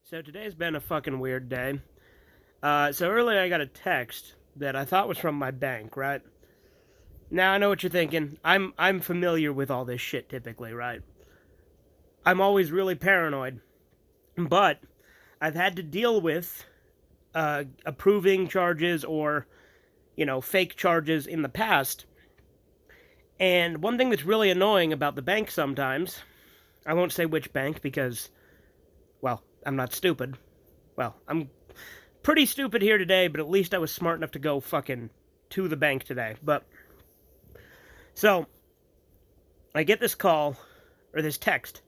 So today's been a fucking weird day. So earlier I got a text that I thought was from my bank, right? Now I know what you're thinking. I'm familiar with all this shit typically, right? I'm always really paranoid, but I've had to deal with approving charges or fake charges in the past. And one thing that's really annoying about the bank sometimes, I won't say which bank because, well, I'm not stupid. Well, I'm pretty stupid here today, but at least I was smart enough to go fucking to the bank today. But, so, I get this call, or this text,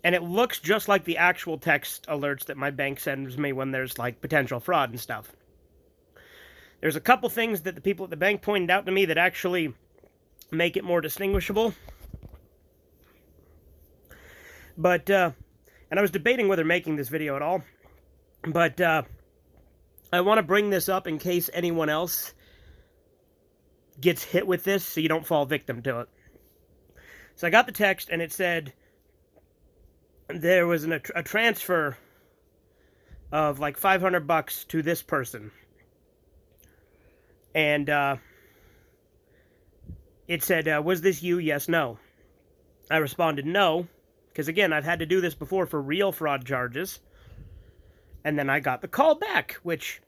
and it looks just like the actual text alerts that my bank sends me when there's, like, potential fraud and stuff. There's a couple things that the people at the bank pointed out to me that actually make it more distinguishable. But, and I was debating whether making this video at all, but, I want to bring this up in case anyone else gets hit with this so you don't fall victim to it. So I got the text and it said there was a transfer of like $500 to this person. And it said, was this you? Yes, no. I responded no, because again, I've had to do this before for real fraud charges. And then I got the call back, which,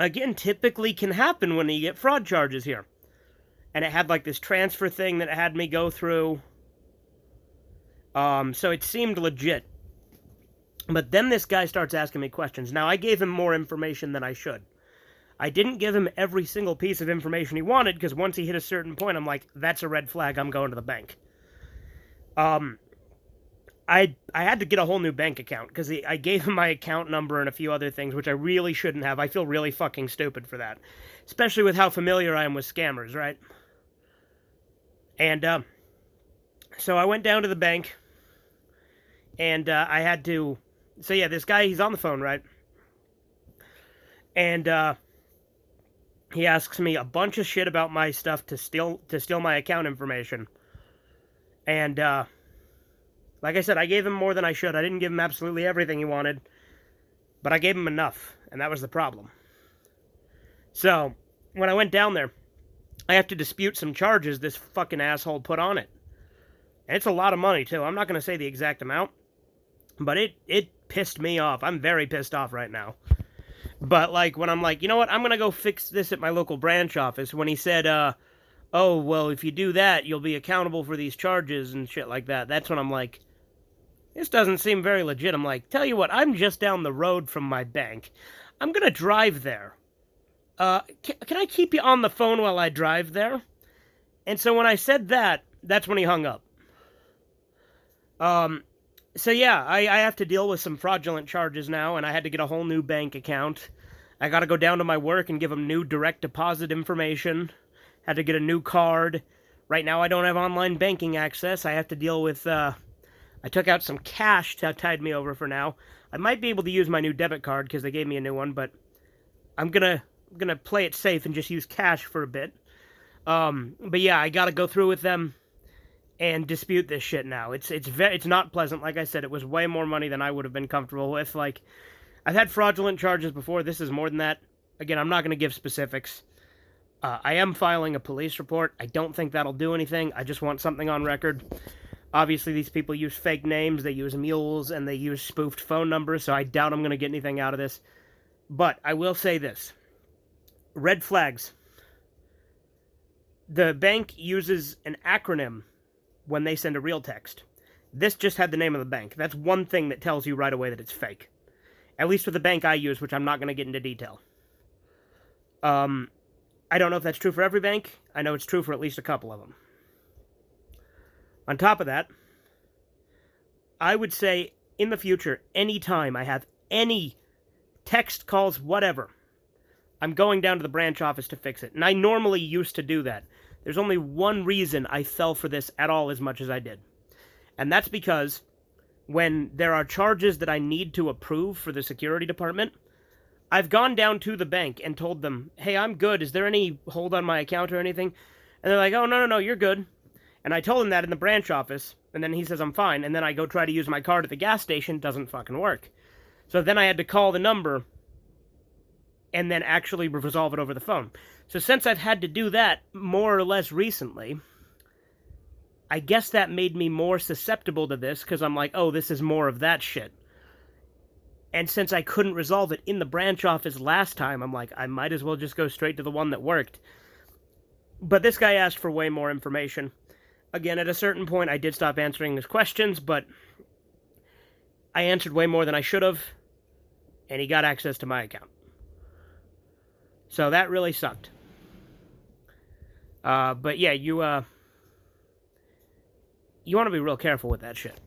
again, typically can happen when you get fraud charges here. And it had, like, this transfer thing that it had me go through. So it seemed legit. But then this guy starts asking me questions. Now, I gave him more information than I should. I didn't give him every single piece of information he wanted, because once he hit a certain point, I'm like, that's a red flag, I'm going to the bank. I had to get a whole new bank account, because I gave him my account number and a few other things, which I really shouldn't have. I feel really fucking stupid for that. Especially with how familiar I am with scammers, right? And, so I went down to the bank, and, I had to... So yeah, this guy, he's on the phone, right? And, he asks me a bunch of shit about my stuff to steal my account information. And, like I said, I gave him more than I should. I didn't give him absolutely everything he wanted, but I gave him enough, and that was the problem. So, when I went down there, I have to dispute some charges this fucking asshole put on it. And it's a lot of money, too. I'm not going to say the exact amount, but it pissed me off. I'm very pissed off right now. But, like, when I'm like, you know what, I'm going to go fix this at my local branch office, when he said, oh, well, if you do that, you'll be accountable for these charges and shit like that, that's when I'm like, this doesn't seem very legit. I'm like, tell you what, I'm just down the road from my bank. I'm going to drive there. Can I keep you on the phone while I drive there? And so when I said that, that's when he hung up. So yeah, I have to deal with some fraudulent charges now, and I had to get a whole new bank account. I got to go down to my work and give them new direct deposit information. Had to get a new card. Right now I don't have online banking access. I have to deal with, I took out some cash to tide me over for now. I might be able to use my new debit card because they gave me a new one, but I'm gonna play it safe and just use cash for a bit. But yeah, I gotta go through with them and dispute this shit now. It's not pleasant. Like I said, it was way more money than I would have been comfortable with. Like, I've had fraudulent charges before. This is more than that. Again, I'm not gonna give specifics. I am filing a police report. I don't think that'll do anything. I just want something on record. Obviously, these people use fake names, they use mules, and they use spoofed phone numbers, so I doubt I'm going to get anything out of this. But I will say this. Red flags. The bank uses an acronym when they send a real text. This just had the name of the bank. That's one thing that tells you right away that it's fake. At least with the bank I use, which I'm not going to get into detail. I don't know if that's true for every bank. I know it's true for at least a couple of them. On top of that, I would say in the future, anytime I have any text calls, whatever, I'm going down to the branch office to fix it. And I normally used to do that. There's only one reason I fell for this at all as much as I did. And that's because when there are charges that I need to approve for the security department, I've gone down to the bank and told them, hey, I'm good. Is there any hold on my account or anything? And they're like, oh, no, you're good. And I told him that in the branch office, and then he says I'm fine, and then I go try to use my card at the gas station, doesn't fucking work. So then I had to call the number and then actually resolve it over the phone. So since I've had to do that more or less recently, I guess that made me more susceptible to this, because I'm like, oh, this is more of that shit. And since I couldn't resolve it in the branch office last time, I'm like, I might as well just go straight to the one that worked. But this guy asked for way more information. Again, at a certain point, I did stop answering his questions, but I answered way more than I should have, and he got access to my account. So that really sucked. But yeah, you want to be real careful with that shit.